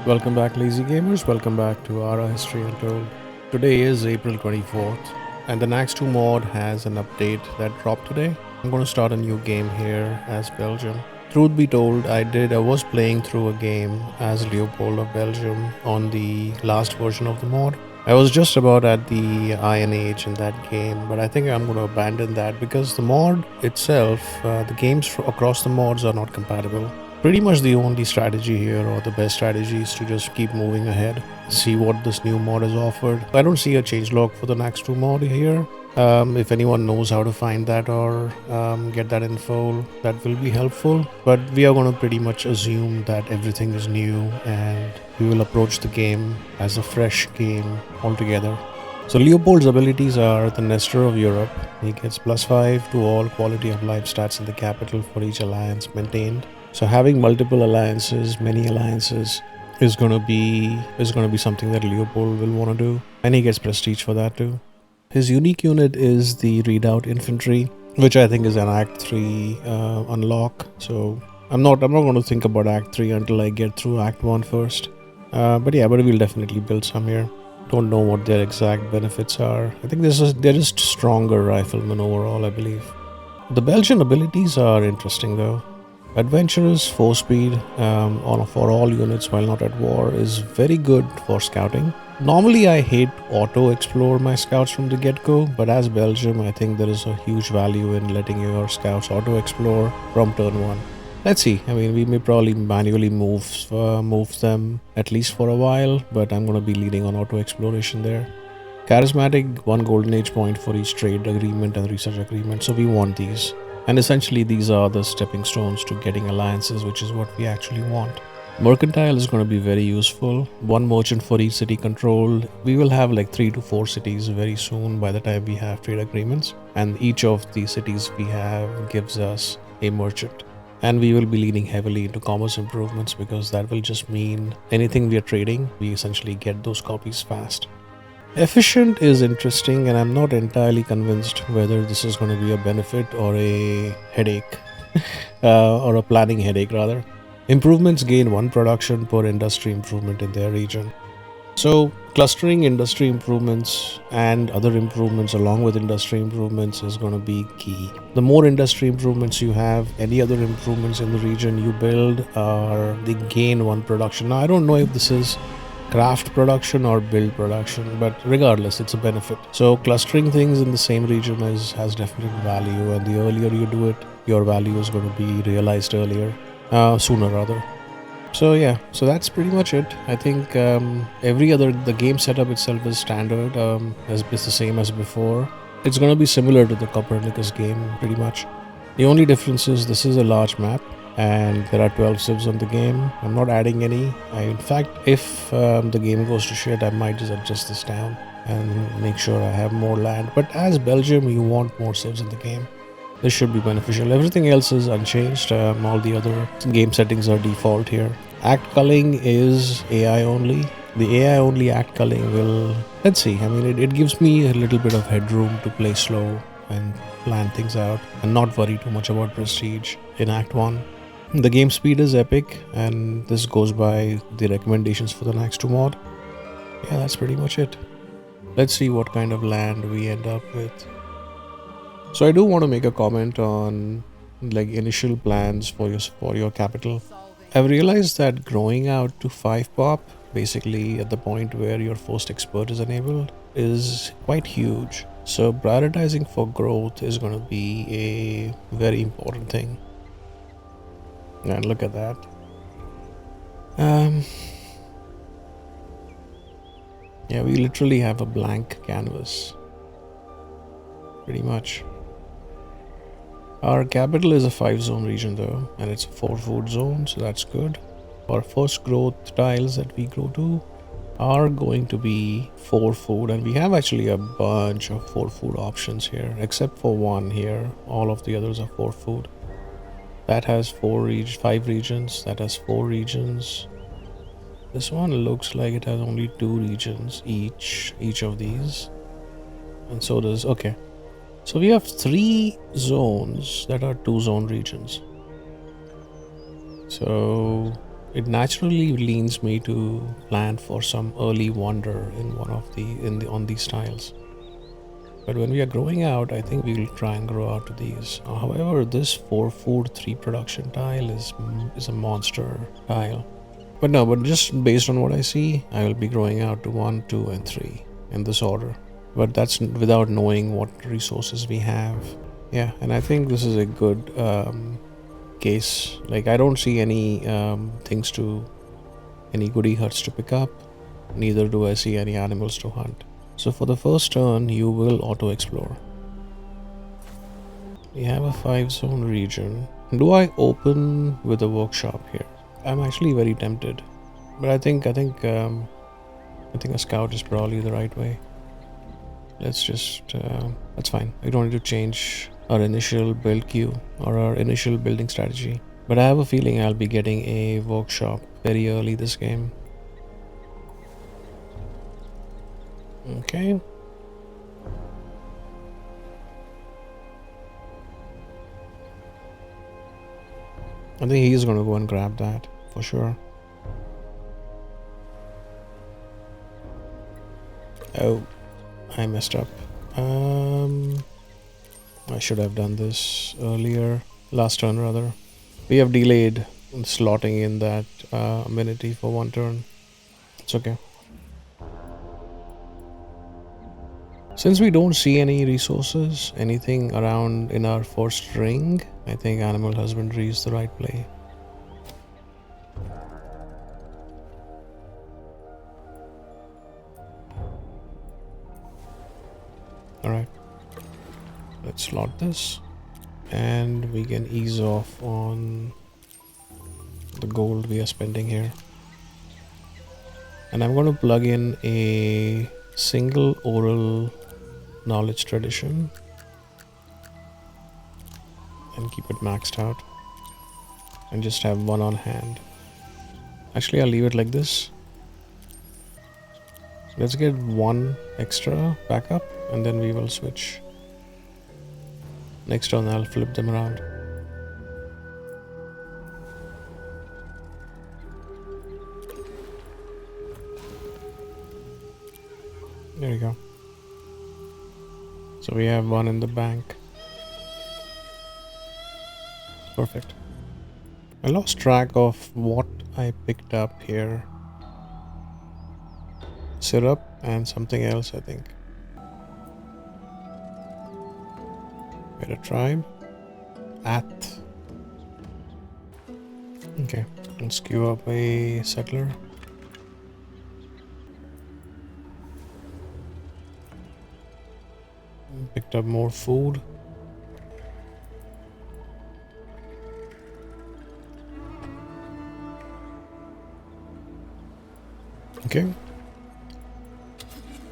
Welcome back, lazy gamers. Welcome back to ARA History Untold. Today is April 24th, and the Naxt2 mod has an update that dropped today. I'm going to start a new game here as Belgium. Truth be told, I was playing through a game as Leopold of Belgium on the last version of the mod. I was just about at the Iron Age in that game, but I think I'm going to abandon that because the mod itself, the games across the mods are not compatible. Pretty much the only strategy here, or the best strategy, is to just keep moving ahead, see what this new mod is offered. I don't see a changelog for the Naxt2 mod here. If anyone knows how to find that or get that info, that will be helpful. But we are going to pretty much assume that everything is new and we will approach the game as a fresh game altogether. So Leopold's abilities are the Nestor of Europe. He gets +5 to all quality of life stats in the capital for each alliance maintained. So having multiple alliances, many alliances, is gonna be something that Leopold will want to do, and he gets prestige for that too. His unique unit is the Redoubt Infantry, which I think is an Act 3 unlock. So I'm not going to think about Act 3 until I get through Act 1 first. But we'll definitely build some here. Don't know what their exact benefits are. I think they're just stronger riflemen overall, I believe. The Belgian abilities are interesting though. Adventurous 4 speed for all units while not at war is very good for scouting. Normally I hate auto explore my scouts from the get-go, but as Belgium I think there is a huge value in letting your scouts auto explore from turn 1. Let's see, we may probably manually move them at least for a while, but I'm going to be leading on auto exploration there. Charismatic, 1 golden age point for each trade agreement and research agreement, so we want these. And essentially these are the stepping stones to getting alliances, which is what we actually want. Mercantile is going to be very useful. 1 merchant for each city controlled. We will have like 3 to 4 cities very soon by the time we have trade agreements. And each of the cities we have gives us a merchant. And we will be leaning heavily into commerce improvements because that will just mean anything we are trading, we essentially get those copies fast. Efficient is interesting, and I'm not entirely convinced whether this is going to be a benefit or a headache, or a planning headache rather. Improvements gain 1 production per industry improvement in their region. So clustering industry improvements and other improvements along with industry improvements is going to be key. The more industry improvements you have, any other improvements in the region you build they gain 1 production. Now I don't know if this is craft production or build production, but regardless it's a benefit. So clustering things in the same region has definite value, and the earlier you do it, your value is going to be realized sooner rather. So that's pretty much it. I think the game setup itself is standard, is the same as before. It's going to be similar to the Copernicus game pretty much. The only difference is this is a large map and there are 12 civs on the game. I'm not adding any. In fact, if the game goes to shit, I might just adjust this down and make sure I have more land. But as Belgium, you want more civs in the game. This should be beneficial. Everything else is unchanged. All the other game settings are default here. Act culling is AI only. The AI only act culling will... Let's see. It gives me a little bit of headroom to play slow and plan things out and not worry too much about prestige in Act 1. The game speed is epic, and this goes by the recommendations for the Naxt2 mod. Yeah, that's pretty much it. Let's see what kind of land we end up with. So I do want to make a comment on initial plans for your capital. I've realized that growing out to 5 pop, basically at the point where your first expert is enabled, is quite huge. So prioritizing for growth is going to be a very important thing. And look at that. We literally have a blank canvas. Pretty much. Our capital is a 5-zone region though, and it's a 4 food zone, so that's good. Our first growth tiles that we grow to are going to be 4 food, and we have actually a bunch of 4 food options here, except for 1 here. All of the others are 4 food. That has 5 regions. That has 4 regions. This one looks like it has only 2 regions each of these. And so does... Okay. So we have 3 zones that are 2-zone regions. So it naturally leans me to plan for some early wonder in on these tiles. But when we are growing out, I think we'll try and grow out to these. However, this 4 food 3 production tile is a monster tile. But no, but just based on what I see, I will be growing out to 1, 2, and 3 in this order. But that's without knowing what resources we have. Yeah, and I think this is a good case. Like, I don't see any any goodie huts to pick up, neither do I see any animals to hunt. So for the first turn, you will auto explore. We have a 5-zone region. Do I open with a workshop here? I'm actually very tempted, but I think a scout is probably the right way. Let's just that's fine. We don't need to change our initial build queue or our initial building strategy. But I have a feeling I'll be getting a workshop very early this game. Okay. I think he's gonna go and grab that for sure. Oh, I messed up. I should have done this earlier. Last turn rather. We have delayed slotting in that amenity for 1 turn. It's okay. Since we don't see any resources, anything around in our first ring, I think animal husbandry is the right play. Alright. Let's slot this. And we can ease off on the gold we are spending here. And I'm going to plug in a single oral knowledge tradition and keep it maxed out and just have 1 on hand. Actually, I'll leave it like this. Let's get 1 extra backup and then we will switch. Next turn I'll flip them around. There you go. So we have 1 in the bank. Perfect. I lost track of what I picked up here. Syrup and something else, I think. Get a tribe. At. Okay, let's queue up a settler. Picked up more food. Okay.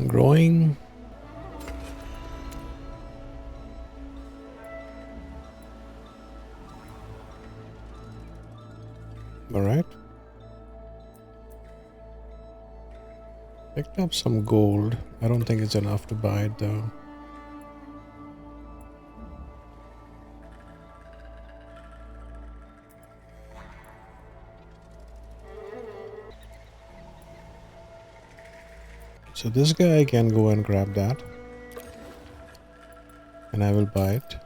Growing. All right. Picked up some gold. I don't think it's enough to buy it though. So this guy can go and grab that. And I will buy it.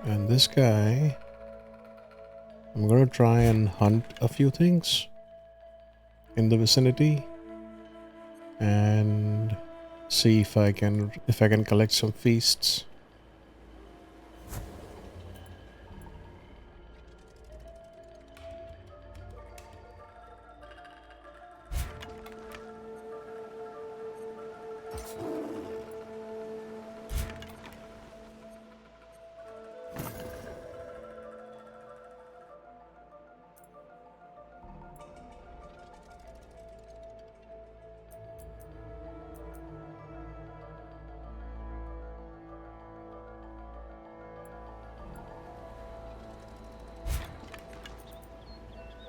And this guy, I'm gonna try and hunt a few things in the vicinity and see if I can collect some feasts.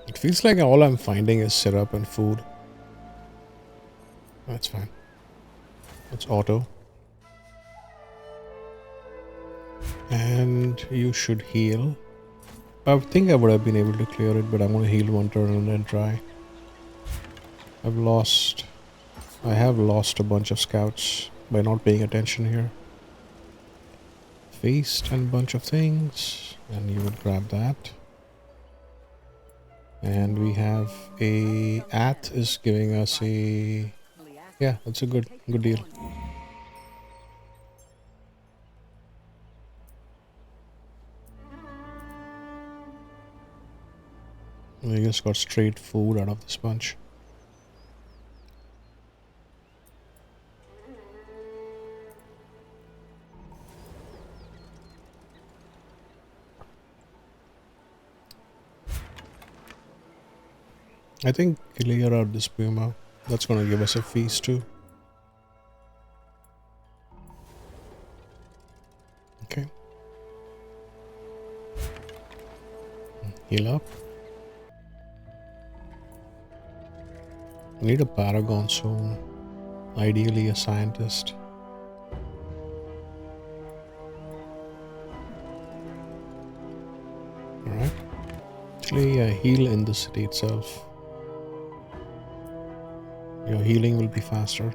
It feels like all I'm finding is syrup and food. That's fine. It's auto. And you should heal. I think I would have been able to clear it, but I'm going to heal one turn and then try. I have lost a bunch of scouts by not paying attention here. Feast and bunch of things, and you would grab that. And we have a Ath is giving us a, yeah, that's a good deal. We just got straight food out of this bunch. I think clear out this Puma. That's gonna give us a feast too. Okay. Heal up. We need a paragon soon. Ideally a scientist. Alright. Actually, heal in the city itself. Your healing will be faster.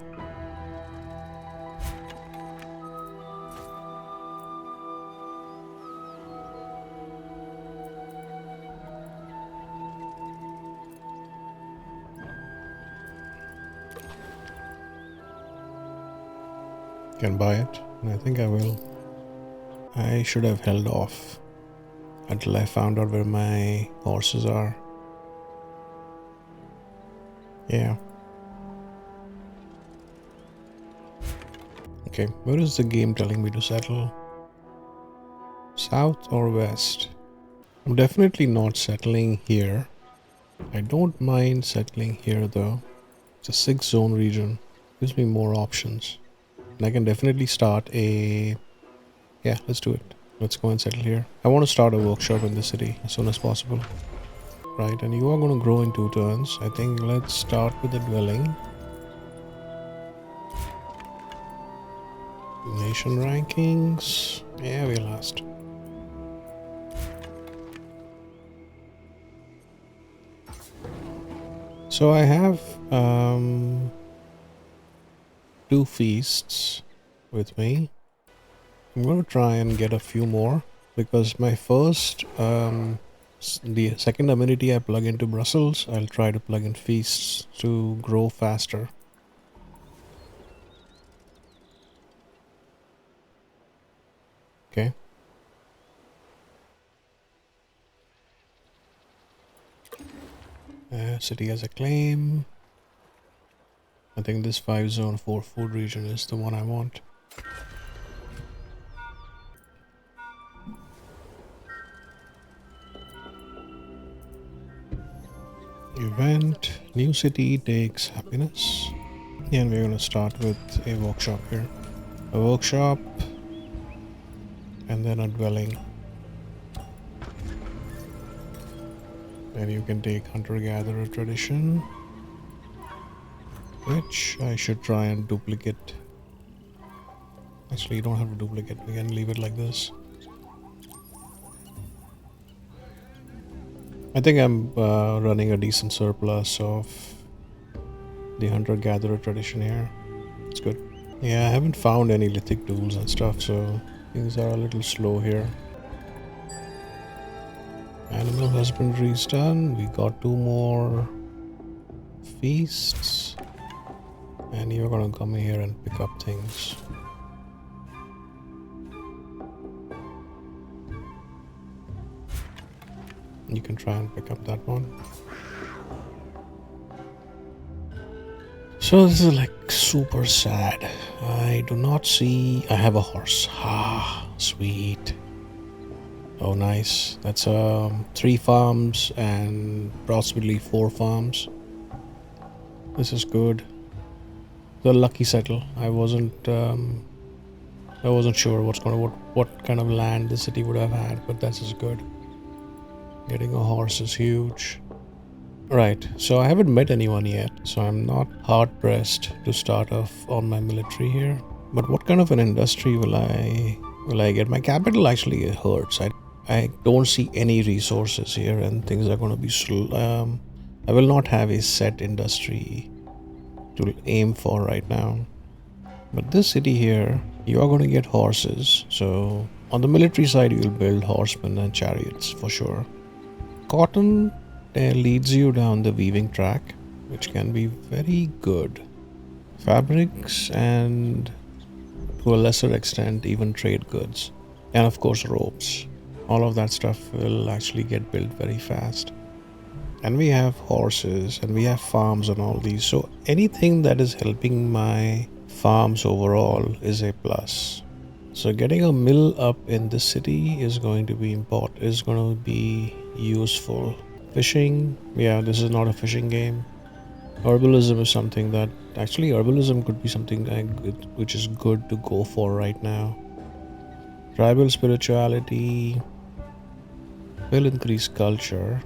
Can buy it, and I think I will. I should have held off until I found out where my horses are. Yeah. Okay, where is the game telling me to settle? South or west? I'm definitely not settling here. I don't mind settling here though. It's a 6-zone region. Gives me more options. And I can definitely start a... Yeah, let's do it. Let's go and settle here. I want to start a workshop in the city as soon as possible. Right, and you are going to grow in 2 turns. I think let's start with the dwelling. Nation rankings. Yeah, we last. So I have 2 feasts with me. I'm going to try and get a few more because my first, the second amenity I plug into Brussels, I'll try to plug in feasts to grow faster. Okay. City has a claim. I think this 5-zone 4 food region is the one I want. Event, new city takes happiness. And we're gonna start with a workshop here. A workshop and then a dwelling. And you can take hunter-gatherer tradition, which I should try and duplicate. Actually, you don't have to duplicate, we can leave it like this. I think I'm running a decent surplus of the hunter-gatherer tradition here. It's good. Yeah, I haven't found any lithic tools and stuff, so things are a little slow here. Animal husbandry is done. We got 2 more feasts. And you're gonna come here and pick up things. You can try and pick up that one. So this is like super sad. I do not see... I have a horse. Ah, sweet. Oh, nice. That's 3 farms and possibly 4 farms. This is good. The lucky settle. I wasn't sure what kind of land the city would have had, but this is good. Getting a horse is huge. Right, so I haven't met anyone yet, so I'm not hard pressed to start off on my military here. But what kind of an industry will I get? My capital actually hurts. I don't see any resources here, and things are going to be slow. I will not have a set industry to aim for right now. But this city here, you are going to get horses. So on the military side, you will build horsemen and chariots for sure. Cotton leads you down the weaving track, which can be very good. Fabrics and to a lesser extent, even trade goods. And of course, ropes. All of that stuff will actually get built very fast. And we have horses and we have farms and all these. So anything that is helping my farms overall is a plus. So getting a mill up in the city is going to be important, is going to be useful. Fishing, yeah, this is not a fishing game. Herbalism is something that actually herbalism could be something which is good to go for right now. Tribal spirituality will increase culture.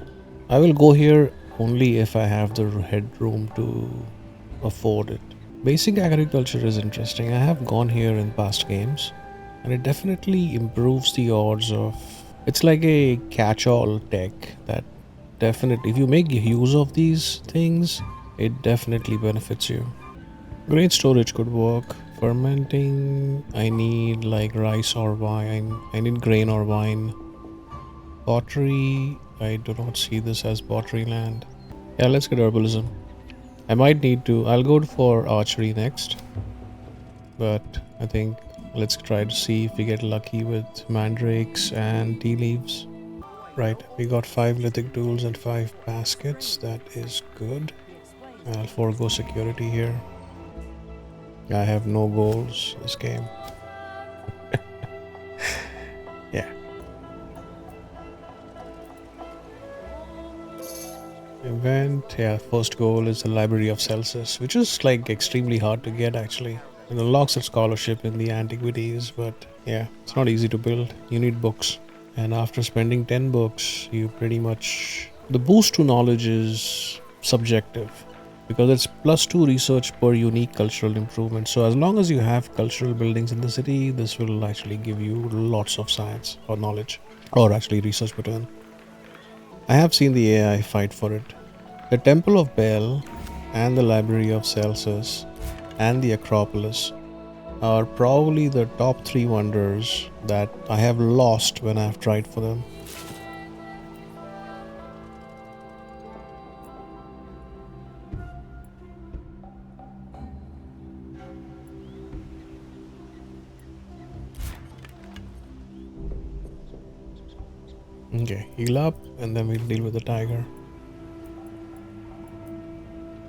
I will go here only if I have the headroom to afford it. Basic agriculture is interesting. I have gone here in past games and it definitely improves the odds of. It's like a catch all tech that definitely, if you make use of these things, it definitely benefits you. Grain storage could work. Fermenting, I need like rice or wine. I need grain or wine. Pottery, I do not see this as pottery land. Yeah, let's get herbalism. I might need to, I'll go for archery next. But I think let's try to see if we get lucky with mandrakes and tea leaves. Right, we got 5 lithic tools and 5 baskets. That is good. I'll forego security here. I have no goals this game. Yeah. Event, yeah, first goal is the Library of Celsus, which is like extremely hard to get actually. It unlocks its scholarship in the antiquities, but yeah, it's not easy to build. You need books. And after spending 10 books, you pretty much. The boost to knowledge is subjective because it's +2 research per unique cultural improvement. So, as long as you have cultural buildings in the city, this will actually give you lots of science or knowledge, or actually research per turn. I have seen the AI fight for it. The Temple of Bel and the Library of Celsus and the Acropolis are probably the top 3 wonders that I have lost when I have tried for them. Okay, heal up and then we'll deal with the tiger.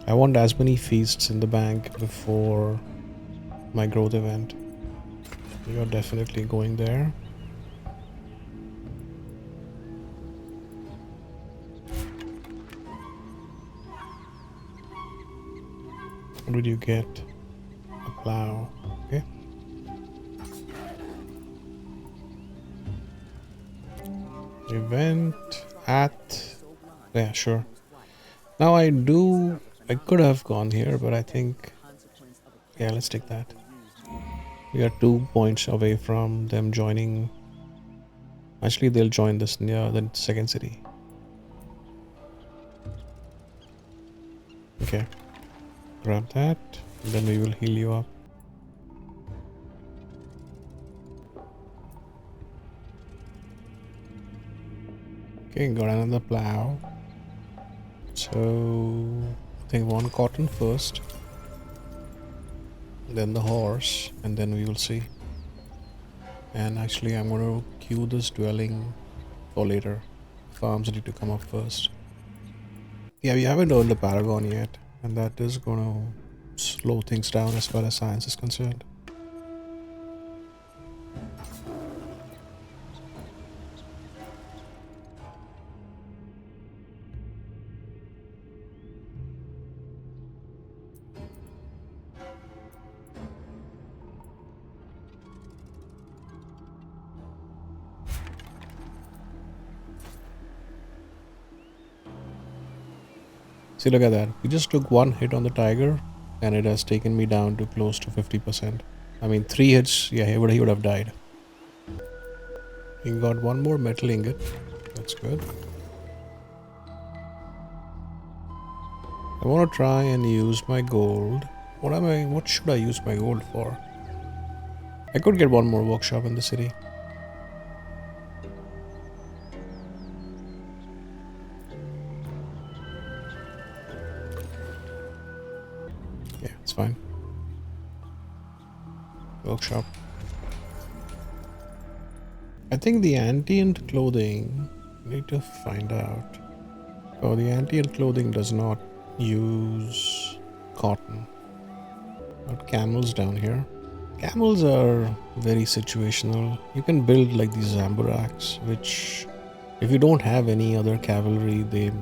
I want as many feasts in the bank before my growth event. You're definitely going there. What did you get? A plow. Okay. Event at. Yeah, sure. Now I could have gone here, but I think. Yeah, let's take that. We are 2 points away from them joining. Actually, they'll join this near the second city. Okay. Grab that. Then we will heal you up. Okay, got another plow. So I think 1 cotton first. Then the horse, and then we will see. And actually I'm going to queue this dwelling for later. Farms need to come up first. Yeah, we haven't earned a paragon yet, and that is going to slow things down as far as science is concerned. See, look at that. We just took 1 hit on the tiger and it has taken me down to close to 50%. I mean, 3 hits, yeah, he would have died. We got one more metal ingot. That's good. I want to try and use my gold. What should I use my gold for? I could get one more workshop in the city. Yeah, it's fine. Workshop. I think the Antient clothing, need to find out. Oh, the Antient clothing does not use cotton. Got camels down here. Camels are very situational. You can build like these zamburaks, which if you don't have any other cavalry, they're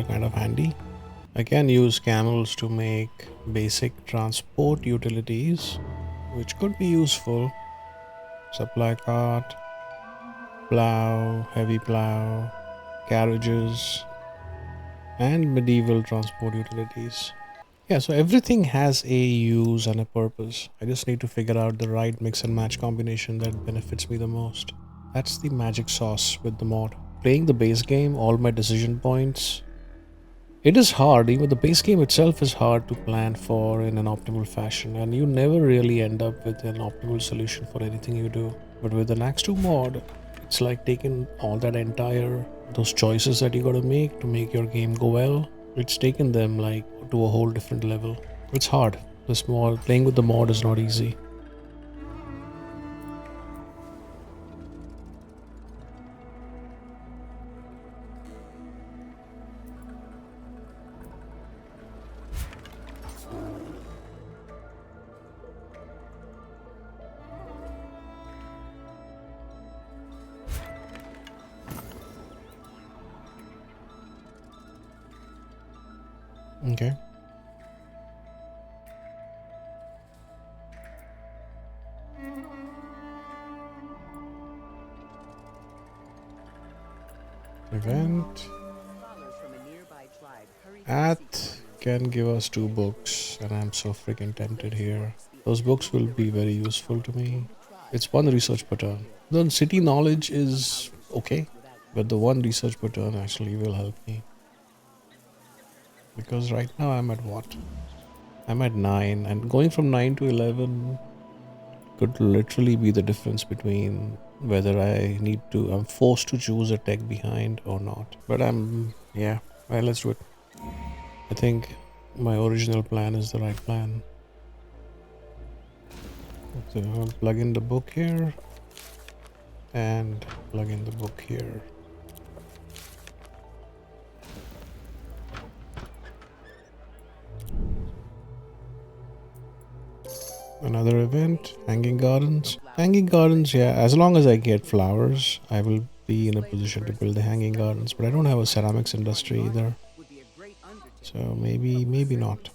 kind of handy. I can use camels to make basic transport utilities, which could be useful. Supply cart, plow, heavy plow, carriages, and medieval transport utilities. Yeah, so everything has a use and a purpose. I just need to figure out the right mix and match combination that benefits me the most. That's the magic sauce with the mod. Playing the base game, all my decision points. It is hard, even the base game itself is hard to plan for in an optimal fashion, and you never really end up with an optimal solution for anything you do. But with the Naxt2 mod, it's like taking all those choices that you gotta make to make your game go well. It's taken them like to a whole different level. It's hard. Playing with the mod is not easy. Okay. Event. At can give us 2 books, and I'm so freaking tempted here. Those books will be very useful to me. It's 1 research per turn. The city knowledge is okay, but the 1 research per turn actually will help me. Because right now I'm at what? I'm at 9, and going from 9 to 11 could literally be the difference between whether I'm forced to choose a tech behind or not. But yeah, well, let's do it. I think my original plan is the right plan. So I'll plug in the book here and plug in the book here. Another event, Hanging Gardens. Hanging Gardens, yeah, as long as I get flowers, I will be in a position to build the Hanging Gardens, but I don't have a ceramics industry either. So maybe not.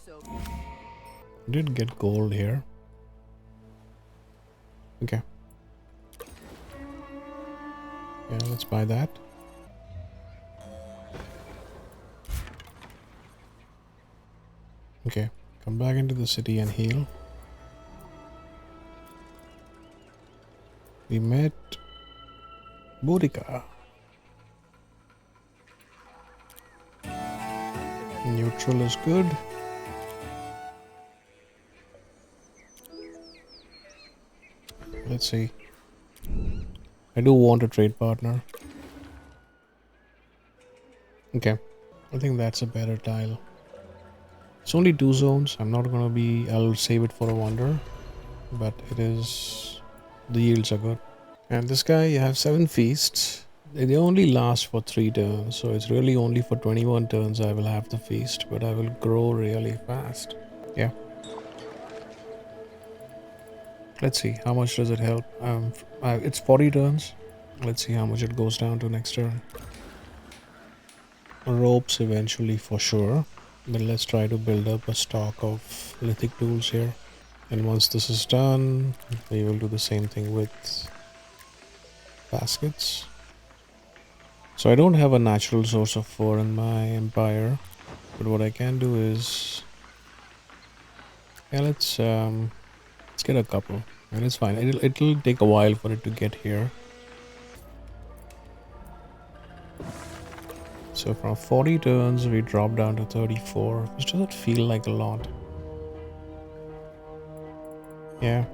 Did get gold here. Okay. Yeah, let's buy that. Okay, come back into the city and heal. We met Boudica. Neutral is good. Let's see. I do want a trade partner. Okay. I think that's a better tile. It's only 2 zones. I'll save it for a wonder. But the yields are good. And this guy, you have 7 feasts. They only last for 3 turns. So it's really only for 21 turns I will have the feast. But I will grow really fast. Yeah. Let's see. How much does it help? It's 40 turns. Let's see how much it goes down to next turn. Ropes eventually for sure. But let's try to build up a stock of lithic tools here. And once this is done, we will do the same thing with baskets. So I don't have a natural source of 4 in my empire. But what I can do is... Yeah, let's get a couple. And it's fine. It'll take a while for it to get here. So from 40 turns, we drop down to 34, which doesn't feel like a lot. Yeah.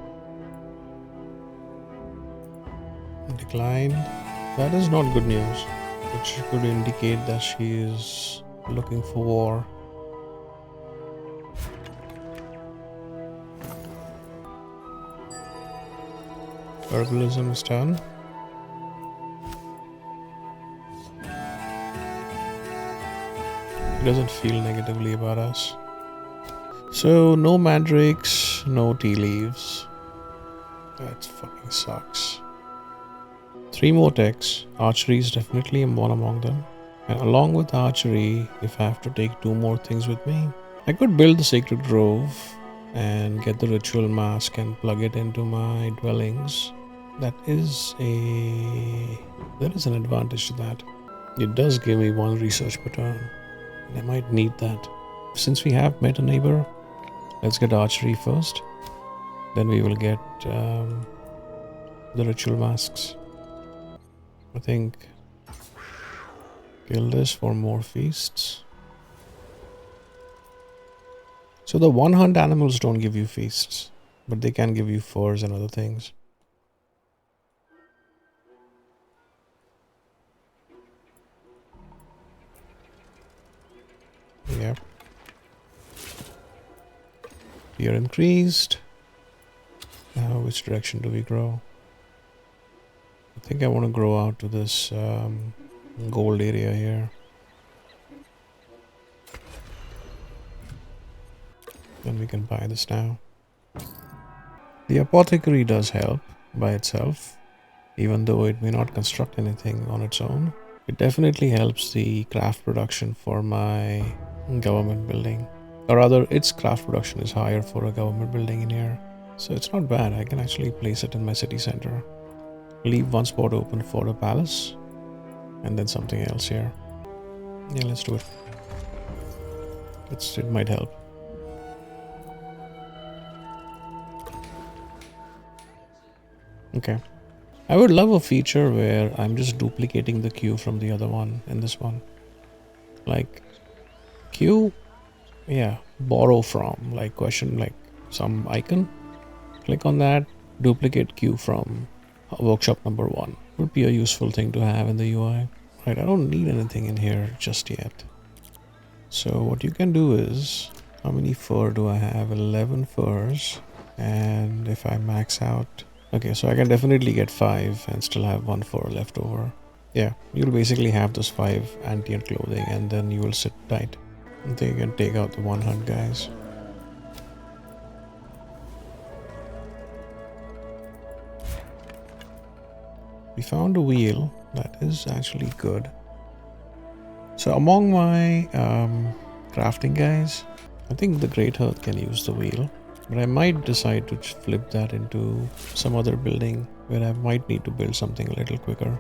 Decline. That is not good news, which could indicate that she is looking for war. Herbalism is done. It doesn't feel negatively about us. So no mandrakes, no tea leaves. That fucking sucks. 3 more techs. Archery is definitely one among them. And along with archery, if I have to take 2 more things with me, I could build the sacred grove and get the ritual mask and plug it into my dwellings. There is an advantage to that. It does give me 1 research per turn, and I might need that. Since we have met a neighbor, let's get archery first. Then we will get the ritual masks. I think kill this for more feasts. So the 1 hunt animals don't give you feasts, but they can give you furs and other things. Yep. Fear increased. Now which direction do we grow? I think I want to grow out to this gold area here. Then we can buy this now. The apothecary does help by itself, even though it may not construct anything on its own. It definitely helps the craft production for my government building. Or rather, its craft production is higher for a government building in here. So it's not bad. I can actually place it in my city center. Leave 1 spot open for a palace. And then something else here. Yeah, let's do it. It might help. Okay. I would love a feature where I'm just duplicating the queue from the other one in this one. Like, queue, yeah, borrow from, like question, like some icon. Click on that, duplicate queue from workshop number 1. Would be a useful thing to have in the UI. Right, I don't need anything in here just yet. So what you can do is, how many fur do I have? 11 furs. And if I max out, okay, so I can definitely get 5 and still have 1 fur left over. Yeah, you'll basically have those 5 anti-ant clothing and then you will sit tight. I think you can take out the 1 hunt guys. We found a wheel. That is actually good. So among my crafting guys, I think the Great Hearth can use the wheel. But I might decide to flip that into some other building where I might need to build something a little quicker.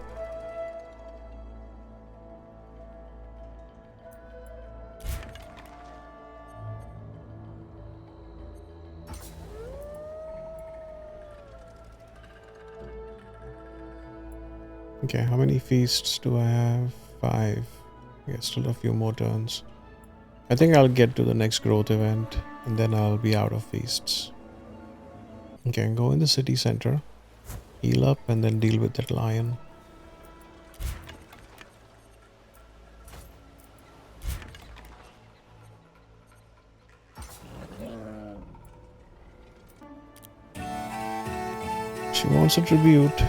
Okay, how many feasts do I have? 5. Yeah, still a few more turns. I think I'll get to the next growth event and then I'll be out of feasts. Okay, go in the city center, heal up and then deal with that lion. She wants a tribute.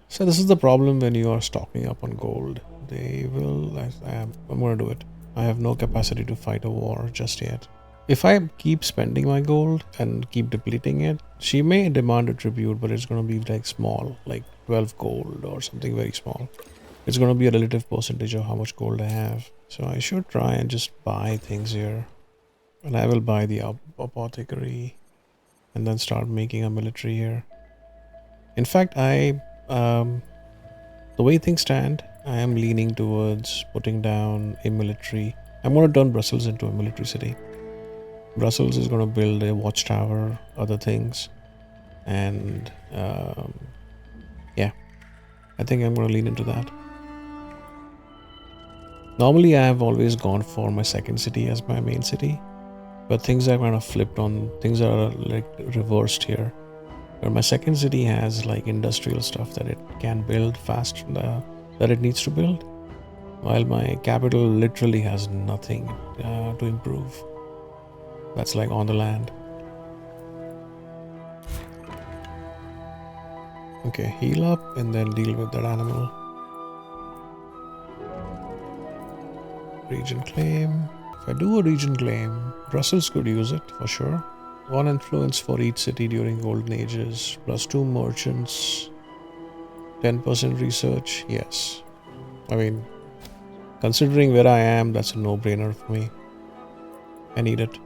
So this is the problem when you are stocking up on gold. They will, I'm gonna do it. I have no capacity to fight a war just yet. If I keep spending my gold and keep depleting it, she may demand a tribute, but it's gonna be like small, like 12 gold or something very small. It's gonna be a relative percentage of how much gold I have. So I should try and just buy things here. And I will buy the apothecary and then start making a military here. In fact, the way things stand, I am leaning towards putting down a military. I'm going to turn Brussels into a military city. Brussels is going to build a watchtower, other things. And yeah, I think I'm going to lean into that. Normally I have always gone for my second city as my main city, but things are kind of flipped on, things are like reversed here. Where my second city has like industrial stuff that it can build fast, that it needs to build, while my capital literally has nothing to improve. That's like on the land. Okay, heal up and then deal with that animal. Region claim. If I do a region claim, Brussels could use it for sure. 1 influence for each city during golden ages, plus 2 merchants, 10% research. Yes. I mean, considering where I am, that's a no-brainer for me. I need it.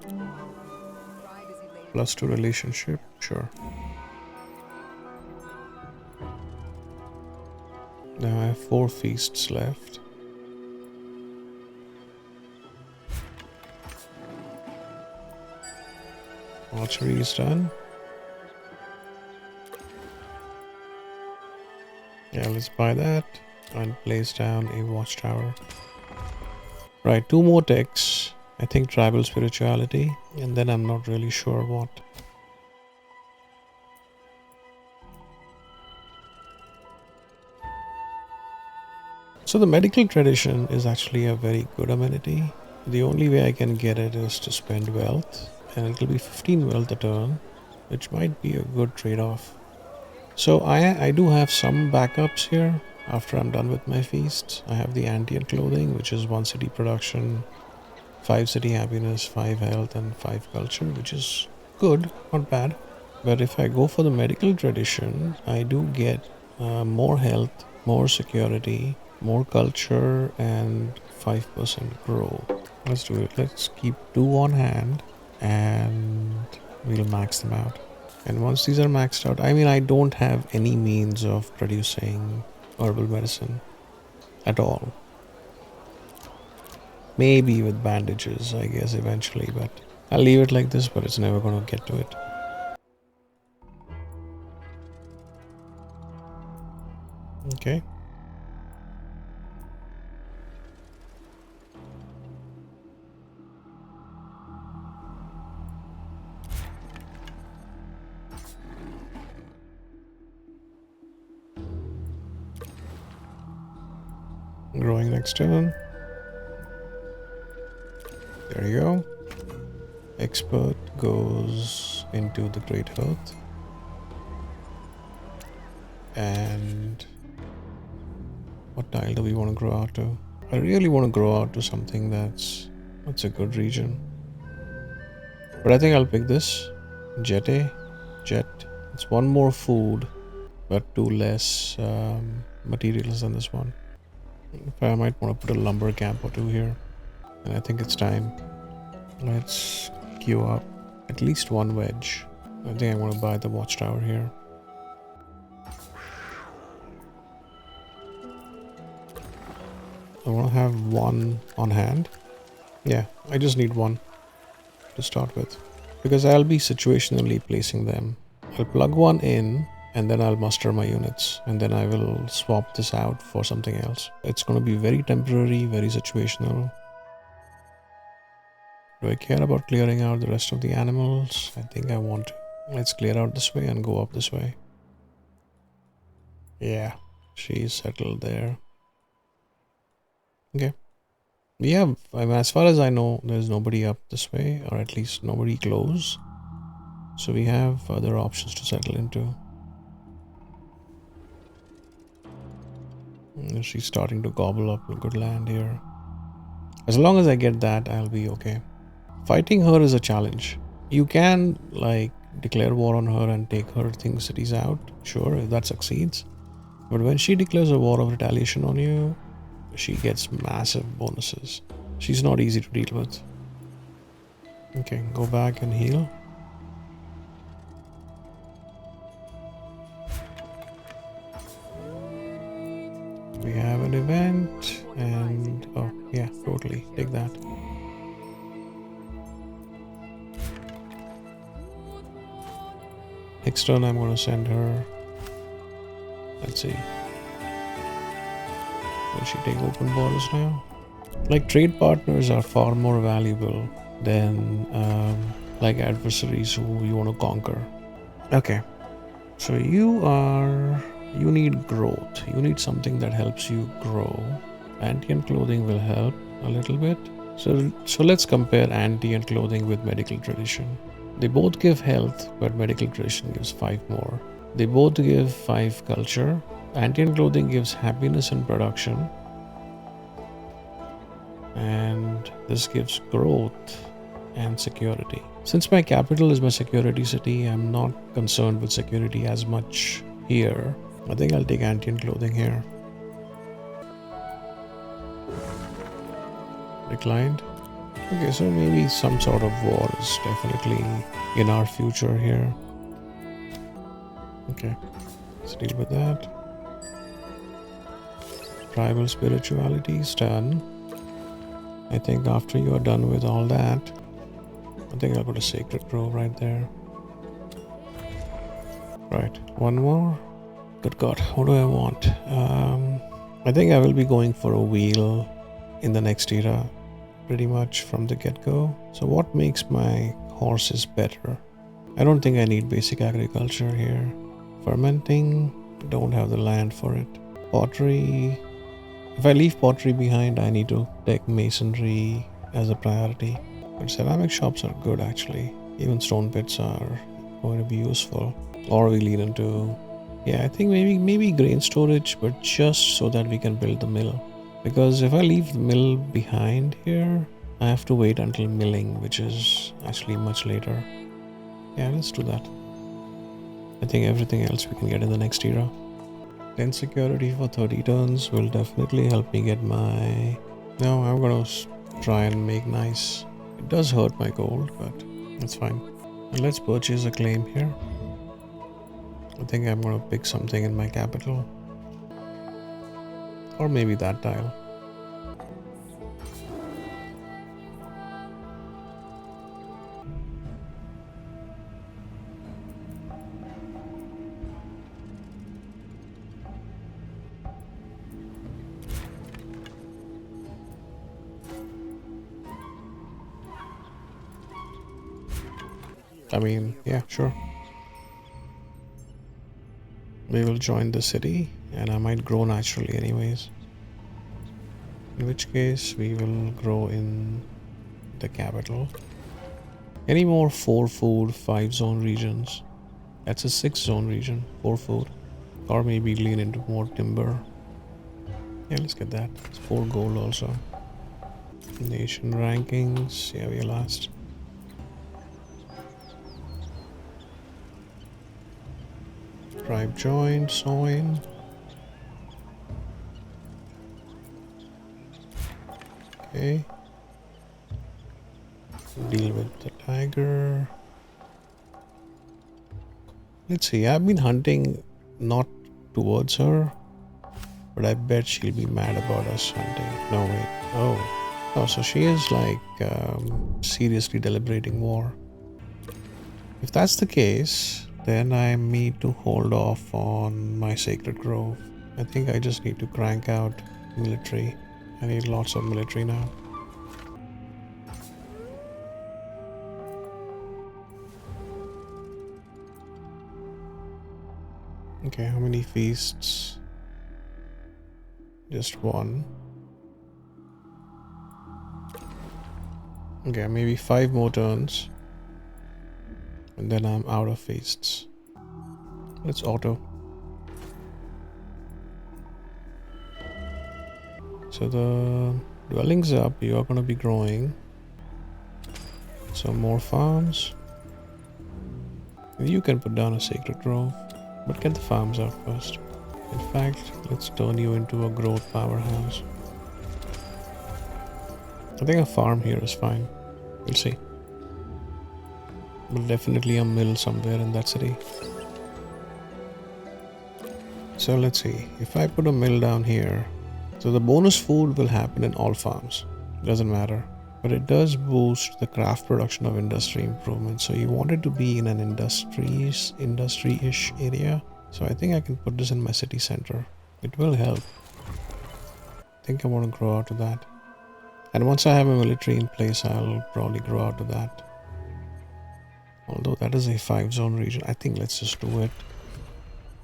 Plus 2 relationship, sure. Now I have 4 feasts left. Archery is done. Yeah, let's buy that and place down a watchtower. Right, 2 more techs. I think tribal spirituality, and then I'm not really sure what. So the medical tradition is actually a very good amenity. The only way I can get it is to spend wealth, and it'll be 15 wealth a turn, which might be a good trade-off. So I do have some backups here after I'm done with my feasts. I have the Andean clothing, which is 1 city production, 5 city happiness, 5 health, and 5 culture, which is good, not bad. But if I go for the medical tradition, I do get more health, more security, more culture, and 5% grow. Let's do it. Let's keep 2 on hand and we'll max them out. And once these are maxed out, I mean, I don't have any means of producing herbal medicine at all. Maybe with bandages, I guess, eventually, but I'll leave it like this, but it's never going to get to it. Okay. Growing next turn. There you go. Expert goes into the Great Hearth. And what tile do we want to grow out to? I really want to grow out to something that's a good region. But I think I'll pick this. Jet. It's 1 more food, but 2 less materials than this one. I might want to put a lumber camp or 2 here. And I think it's time. Let's queue up at least 1 wedge. I think I want to buy the watchtower here. I want to have 1 on hand. Yeah, I just need 1 to start with. Because I'll be situationally placing them. I'll plug 1 in and then I'll muster my units. And then I will swap this out for something else. It's going to be very temporary, very situational. Do I care about clearing out the rest of the animals? I think I want to. Let's clear out this way and go up this way. Yeah, she's settled there. Okay. Yeah, I mean, as far as I know, there's nobody up this way, or at least nobody close. So we have other options to settle into. She's starting to gobble up a good land here. As long as I get that, I'll be okay. Fighting her is a challenge. You can like declare war on her and take her cities out, sure, if that succeeds. But when she declares a war of retaliation on you, she gets massive bonuses. She's not easy to deal with. Okay, go back and heal. We have an event and oh yeah, totally take that. Next turn I'm going to send her. Let's see. Will she take open borders now? Like trade partners are far more valuable than like adversaries who you want to conquer. Okay, so you need growth. You need something that helps you grow. Anti and clothing will help a little bit. So let's compare anti and clothing with medical tradition. They both give health, but medical tradition gives 5 more. They both give 5 culture. Anti and clothing gives happiness and production, and this gives growth and security. Since my capital is my security city, I'm not concerned with security as much here. I think I'll take anti and clothing here. Declined. Okay, so maybe some sort of war is definitely in our future here. Okay, let's deal with that. Tribal spirituality is done. I think after you are done with all that, I think I'll put a sacred grove right there. Right, one more. Good God, what do I want? I think I will be going for a wheel in the next era, pretty much from the get-go. So what makes my horses better? I don't think I need basic agriculture here. Fermenting, don't have the land for it. Pottery, if I leave pottery behind, I need to take masonry as a priority. But ceramic shops are good actually. Even stone pits are going to be useful. Or we lean into, yeah, I think maybe grain storage, but just so that we can build the mill. Because if I leave the mill behind here, I have to wait until milling, which is actually much later. Yeah, let's do that. I think everything else we can get in the next era. 10 security for 30 turns will definitely help me get my... No, I'm gonna try and make nice. It does hurt my gold, but that's fine. And let's purchase a claim here. I think I'm gonna pick something in my capital. Or maybe that tile. I mean, yeah, sure. We will join the city, and I might grow naturally anyways. In which case, we will grow in the capital. Any more 4 food, 5 zone regions? That's a 6 zone region, 4 food. Or maybe lean into more timber. Yeah, let's get that. It's 4 gold also. Nation rankings, yeah, we are last. Tribe joined, Soin. Okay. Deal with the tiger. Let's see, I've been hunting not towards her, but I bet she'll be mad about us hunting. No, wait. Oh, so she is like seriously deliberating war. If that's the case, then I need to hold off on my sacred grove. I think I just need to crank out military. I need lots of military now. Okay, how many feasts? Just one. Okay, maybe 5 more turns. And then I'm out of feasts. Let's auto. So the dwelling's up, you are going to be growing. Some more farms. You can put down a sacred grove, but get the farms out first. In fact, let's turn you into a growth powerhouse. I think a farm here is fine. We'll see. But definitely a mill somewhere in that city. So let's see. If I put a mill down here, so the bonus food will happen in all farms. Doesn't matter. But it does boost the craft production of industry improvement. So you want it to be in an industry-ish area. So I think I can put this in my city center. It will help. I think I want to grow out of that. And once I have a military in place, I'll probably grow out of that. Although that is a 5-zone region, I think let's just do it.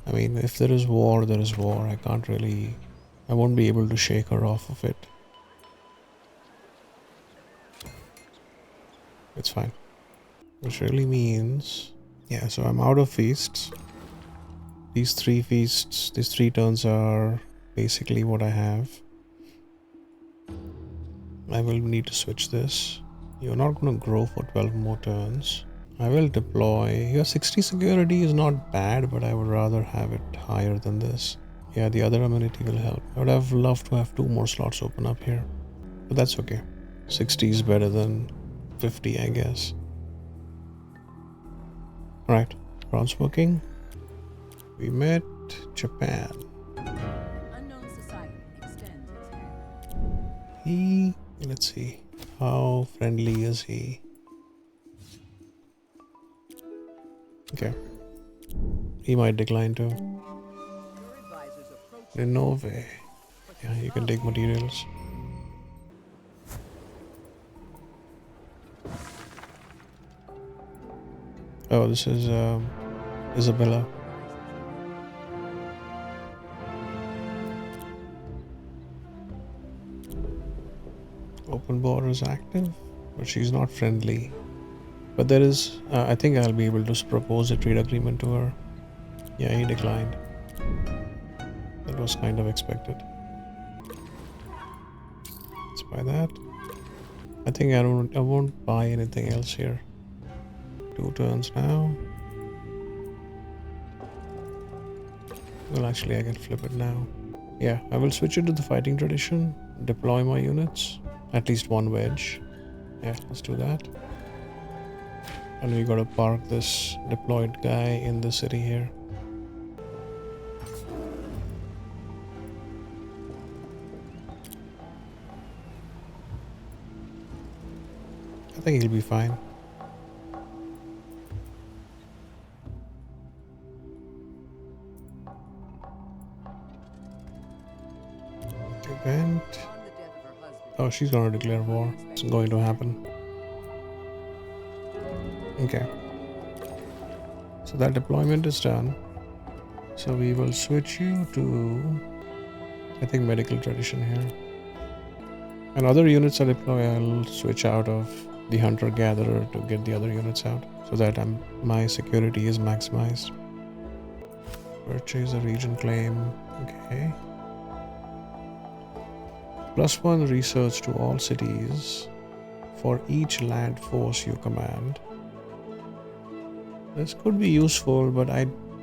I mean, if there is war, there is war. I won't be able to shake her off of it. It's fine. Which really means, yeah, so I'm out of feasts. These 3 feasts, these 3 turns are basically what I have. I will need to switch this. You're not going to grow for 12 more turns. I will deploy. Your 60 security is not bad, but I would rather have it higher than this. Yeah, the other amenity will help. I would have loved to have 2 more slots open up here. But that's okay. 60 is better than 50, I guess. Alright, bronze booking. We met Japan. Unknown society extends its hand. Let's see. How friendly is he? Okay. He might decline too. Your advisors approach Renove. Yeah, you can take materials. Oh, this is Isabella. Open border is active, but she's not friendly. But there is, I think I'll be able to propose a trade agreement to her. Yeah, he declined. That was kind of expected. Let's buy that. I think I won't buy anything else here. 2 turns now. Well, actually, I can flip it now. Yeah, I will switch it to the fighting tradition. Deploy my units. At least 1 wedge. Yeah, let's do that. And we gotta park this deployed guy in the city here. I think he'll be fine. Event. on the death of her husband. Oh, she's gonna declare war. It's going to happen. Okay. So that deployment is done. So we will switch you to, I think, medical tradition here. And other units I deploy, I'll switch out of the hunter-gatherer to get the other units out so that my security is maximized. Purchase a region claim. Okay. +1 research to all cities for each land force you command. This could be useful, but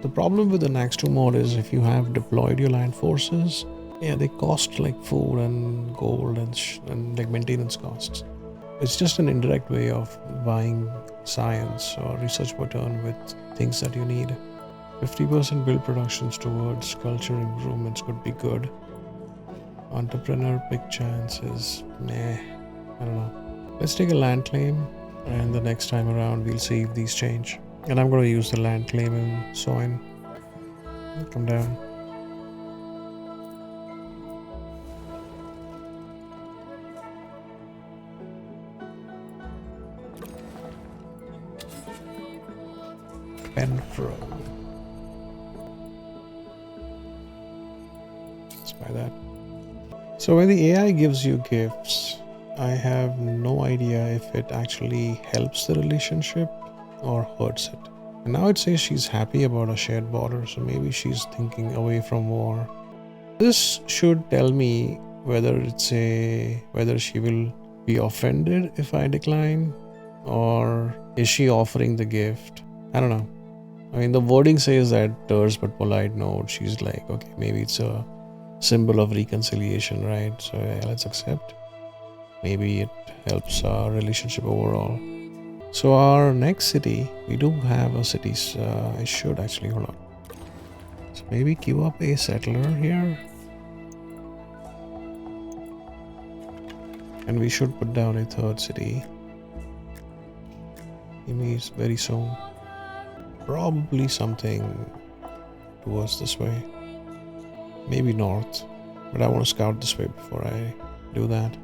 the problem with the Naxt2 mod is if you have deployed your land forces, yeah, they cost like food and gold and like maintenance costs. It's just an indirect way of buying science or research per turn with things that you need. 50% build productions towards culture improvements could be good. Entrepreneur big chances, meh, I don't know. Let's take a land claim, and the next time around we'll see if these change. And I'm going to use the land claim in Soin. Come down. Penfro. Let's buy that. So when the AI gives you gifts, I have no idea if it actually helps the relationship or hurts it. And now it says she's happy about a shared border, so maybe she's thinking away from war. This should tell me whether she will be offended if I decline, or is she offering the gift? I don't know. I mean, the wording says that terse but polite note. She's like, okay, maybe it's a symbol of reconciliation, right? So yeah, let's accept. Maybe it helps our relationship overall. So our next city, we do have a city. I should actually, hold on. So maybe queue up a settler here. And we should put down a 3rd city. Maybe very soon. Probably something towards this way. Maybe north. But I want to scout this way before I do that.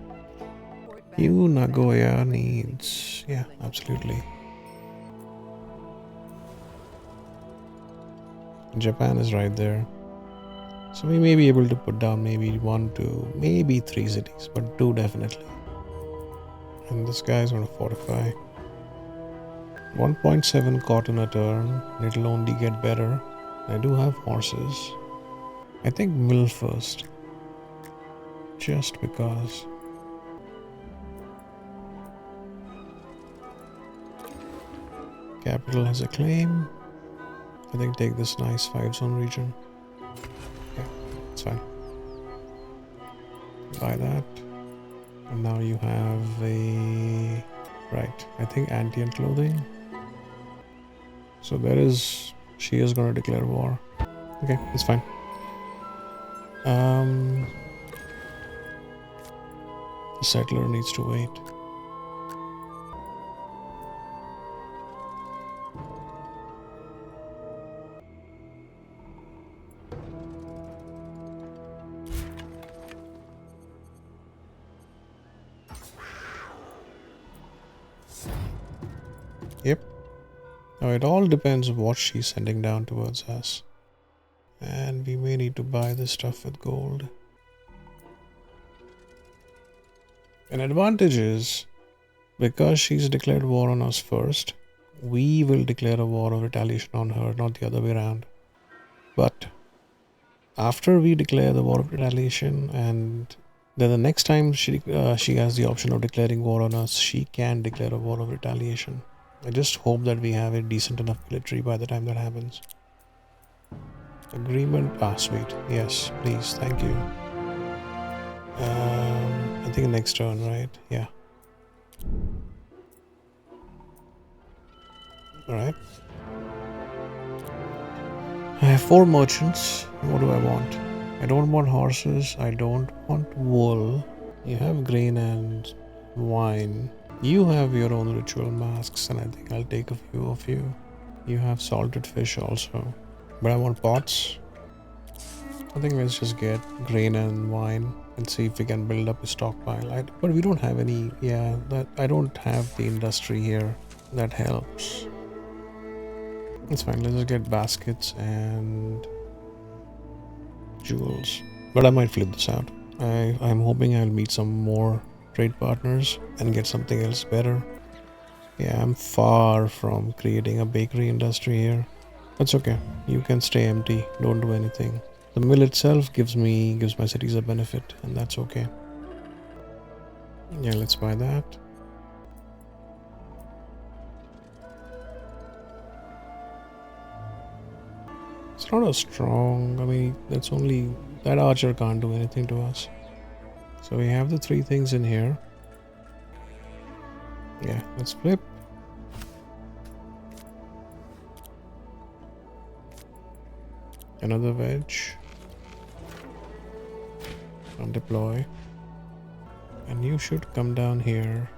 Port You Nagoya needs... Yeah, absolutely. Japan is right there. So we may be able to put down maybe 1, 2, maybe 3 cities, but 2 definitely. And this guy is going to fortify. 1.7 cotton a turn. It'll only get better. I do have horses. I think mill first. Just because. Capital has a claim. I think take this nice 5-zone region. Yeah, it's fine. Buy that. And now you have a... Right, I think Andean clothing. So there is... She is going to declare war. Okay, it's fine. The settler needs to wait. Yep. Now it all depends on what she's sending down towards us. And we may need to buy this stuff with gold. An advantage is, because she's declared war on us first, we will declare a war of retaliation on her, not the other way around. But after we declare the war of retaliation, and then the next time she has the option of declaring war on us, she can declare a war of retaliation. I just hope that we have a decent enough military by the time that happens. Agreement. Ah, sweet. Yes, please. Thank you. I think next turn, right? Yeah. Alright. I have 4 merchants. What do I want? I don't want horses. I don't want wool. You have grain and wine. You have your own ritual masks, and I think I'll take a few of you. You have salted fish also. But I want pots. I think let's just get grain and wine and see if we can build up a stockpile. But we don't have any... Yeah, that I don't have the industry here. That helps. It's fine. Let's just get baskets and jewels. But I might flip this out. I'm hoping I'll meet some more trade partners and get something else better. Yeah, I'm far from creating a bakery industry here. That's okay. You can stay empty. Don't do anything. The mill itself gives my cities a benefit, and that's okay. Yeah, let's buy that. It's not a strong... I mean, that's only... That archer can't do anything to us. So we have the 3 things in here. Yeah, let's flip. Another wedge. And deploy. And you should come down here.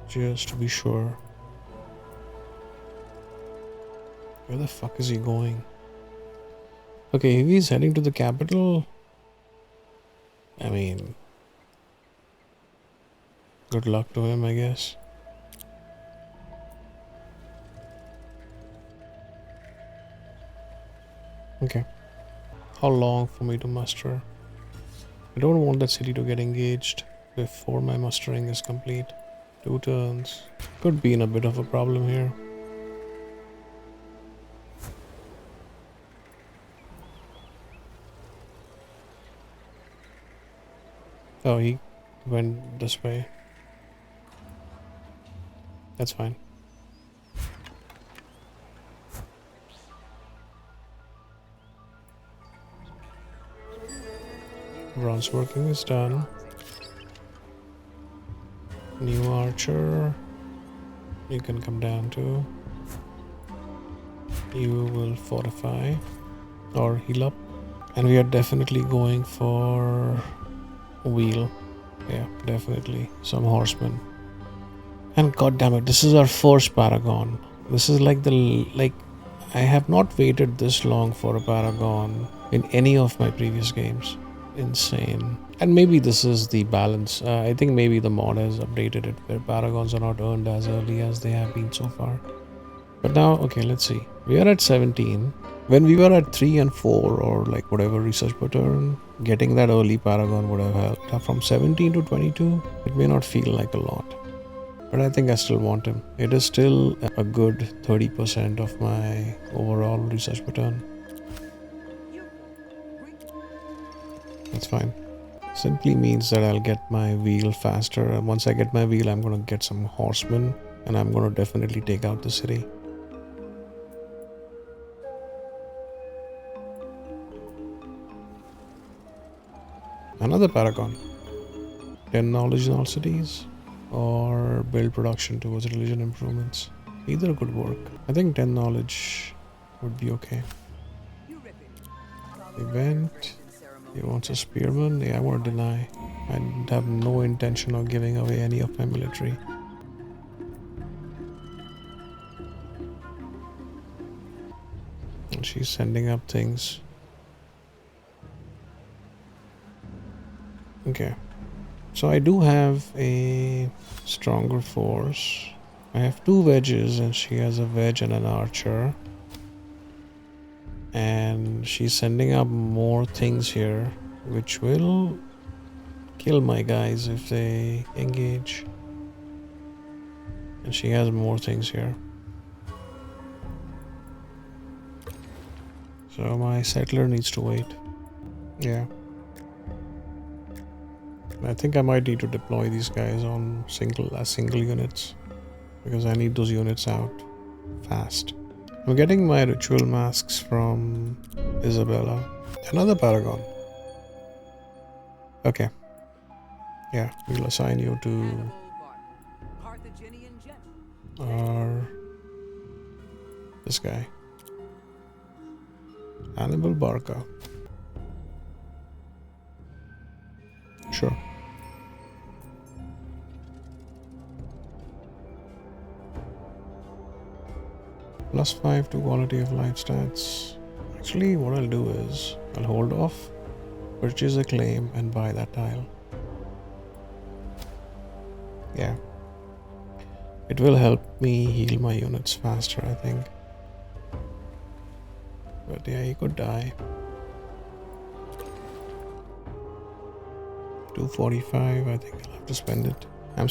Just to be sure. Where the fuck is he going? Okay, if he's heading to the capital... I mean... Good luck to him, I guess. Okay. How long for me to muster? I don't want that city to get engaged before my mustering is complete. 2 turns. Could be in a bit of a problem here. Oh, he went this way. That's fine. Bronze working is done. New archer. You can come down too. You will fortify or heal up. And we are definitely going for wheel. Yeah, definitely. Some horsemen. And goddammit, this is our first paragon. This is like I have not waited this long for a paragon in any of my previous games. Insane. And maybe this is the balance. I think maybe the mod has updated it where paragons are not earned as early as they have been so far. But now, okay, let's see. We are at 17. When we were at 3 and 4 or like whatever research per turn, getting that early paragon would have helped. Now from 17 to 22, it may not feel like a lot. But I think I still want him. It is still a good 30% of my overall research per turn. That's fine. Simply means that I'll get my wheel faster. And once I get my wheel, I'm going to get some horsemen. And I'm going to definitely take out the city. Another paragon. 10 knowledge in all cities. Or build production towards religion improvements. Either could work. I think 10 knowledge would be okay. Event. He wants a spearman. Yeah, I want to deny. I have no intention of giving away any of my military. And she's sending up things. Okay. So I do have a stronger force. I have 2 wedges and she has a wedge and an archer. And she's sending up more things here, which will kill my guys if they engage. And she has more things here. So my settler needs to wait. Yeah. I think I might need to deploy these guys on single units because I need those units out fast. I'm getting my ritual masks from Isabella. Another paragon. Okay. Yeah, we'll assign you to our this guy. Hannibal Barca. Sure. +5 to quality of life stats. Actually, what I'll do is I'll hold off, purchase a claim, and buy that tile. Yeah. It will help me heal my units faster, I think. But yeah, he could die. 245, I think I'll have to spend it. I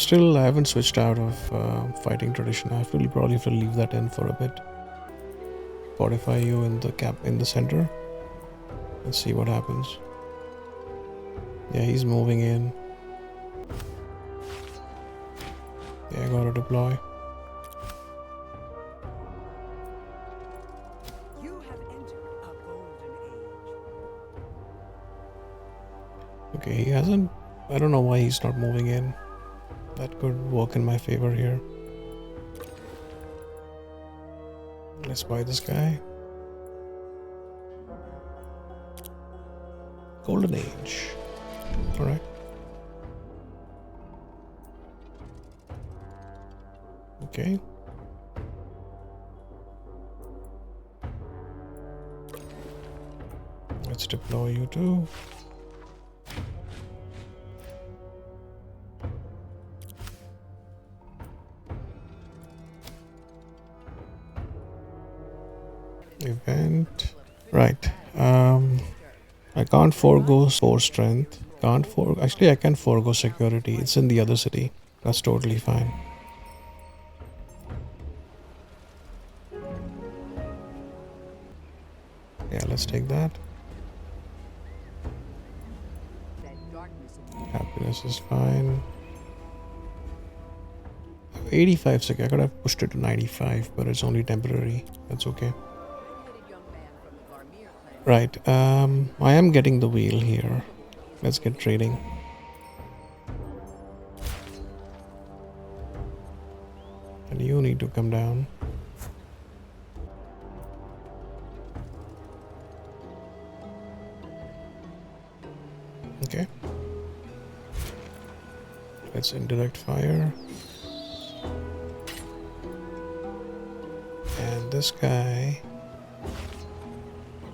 haven't switched out of fighting tradition. Probably have to leave that in for a bit. Fortify you in the center. Let's see what happens. Yeah, he's moving in. Yeah, I gotta deploy. You have entered a golden age. Okay, he hasn't. I don't know why he's not moving in. That could work in my favor here. Let's buy this guy. Golden Age. Alright. Okay. Let's deploy you too. Event. Right. I can't forego 4 strength. Actually, I can forego security. It's in the other city. That's totally fine. Yeah, let's take that. Happiness is fine. 85 sec. I could have pushed it to 95, but it's only temporary. That's okay. Right. I am getting the wheel here. Let's get trading. And you need to come down. Okay. Let's indirect fire. And this guy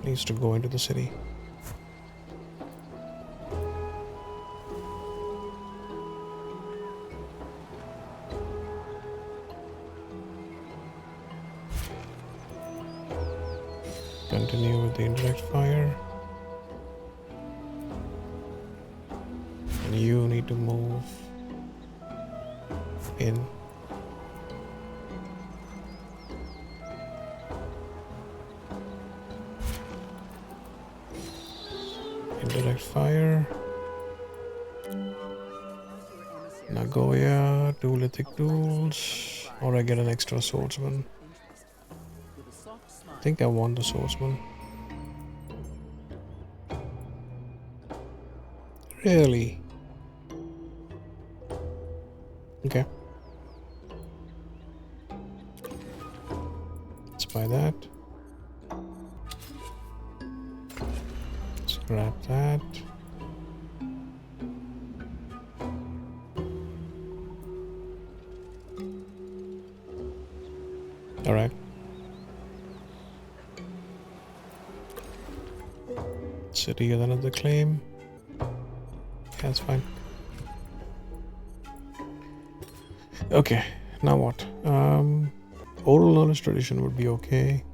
needs to go into the city. Continue with the indirect fire. And you need to move in. Indirect fire. Nagoya, two lithic tools. Or I get an extra swordsman. I think I want the swordsman. Really? Okay. Let's buy that. Let's grab that. Alright. City with another claim. That's fine. Okay, now what? Oral knowledge tradition would be okay.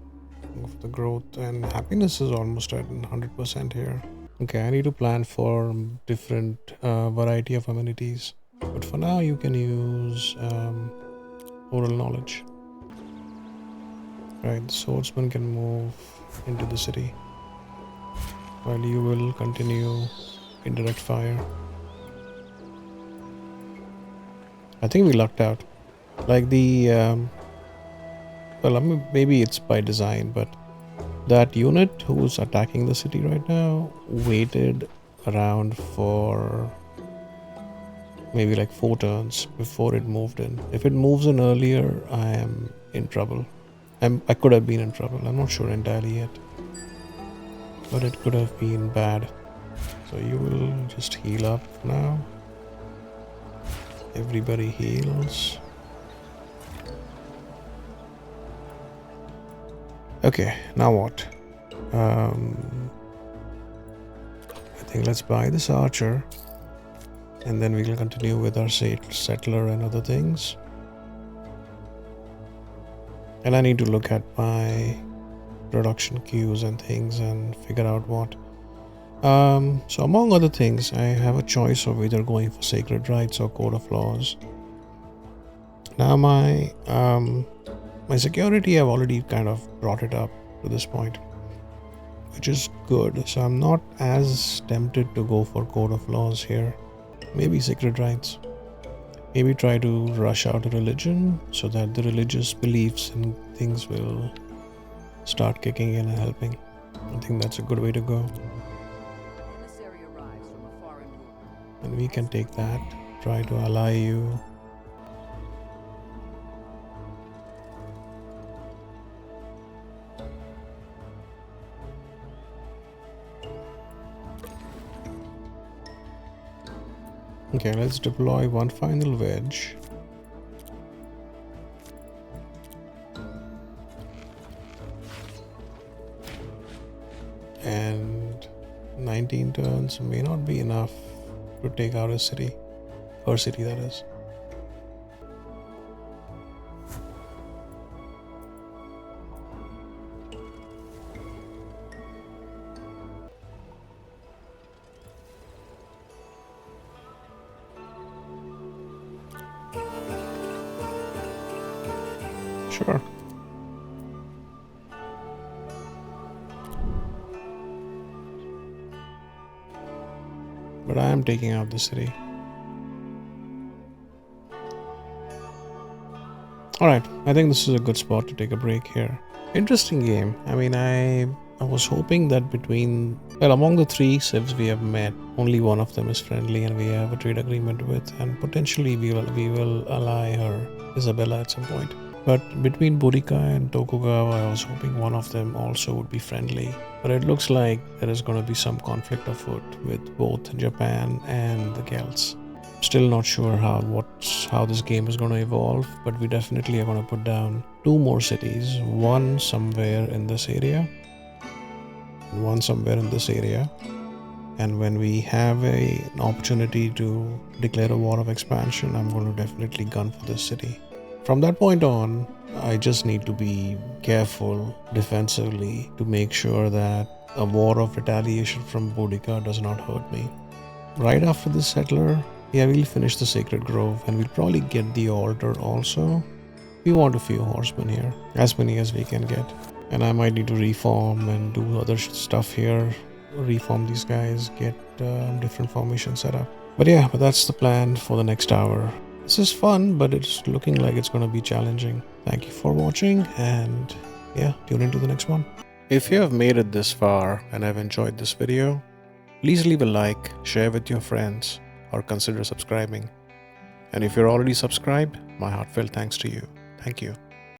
Of the growth and happiness is almost at 100% here. Okay, I need to plan for different variety of amenities. But for now, you can use oral knowledge. Right, the swordsman can move into the city. While you will continue indirect fire. I think we lucked out. Like the, well, I mean, maybe it's by design, but that unit who's attacking the city right now waited around for maybe like 4 turns before it moved in. If it moves in earlier, I am in trouble. I could have been in trouble. I'm not sure entirely yet. But it could have been bad. So you will just heal up now. Everybody heals. Okay, now what? I think let's buy this archer. And then we will continue with our settler and other things. And I need to look at my production queues and things and figure out what. So among other things, I have a choice of either going for sacred rites or code of laws. Now my security, I've already kind of brought it up to this point, which is good. So I'm not as tempted to go for code of laws here. Maybe sacred rites. Maybe try to rush out a religion so that the religious beliefs and things will start kicking in and helping. I think that's a good way to go. And we can take that. Try to ally you. Okay, let's deploy one final wedge. And 19 turns may not be enough to take out a city. Her city, that is. Sure. But I am taking out the city. Alright, I think this is a good spot to take a break here. Interesting game. I mean, I was hoping that among the 3 civs we have met, only one of them is friendly and we have a trade agreement with, and potentially we will ally her, Isabella, at some point. But between Burika and Tokugawa, I was hoping one of them also would be friendly. But it looks like there is going to be some conflict afoot with both Japan and the Celts. Still not sure how this game is going to evolve, but we definitely are going to put down 2 more cities. One somewhere in this area. One somewhere in this area. And when we have an opportunity to declare a war of expansion, I'm going to definitely gun for this city. From that point on, I just need to be careful defensively to make sure that a war of retaliation from Boudica does not hurt me. Right after this settler, yeah, we'll finish the Sacred Grove and we'll probably get the altar also. We want a few horsemen here, as many as we can get. And I might need to reform and do other stuff here. Reform these guys, get different formations set up. But yeah, that's the plan for the next hour. This is fun, but it's looking like it's going to be challenging. Thank you for watching, and yeah, tune into the next one. If you have made it this far and have enjoyed this video, please leave a like, share with your friends, or consider subscribing. And if you're already subscribed, my heartfelt thanks to you. Thank you.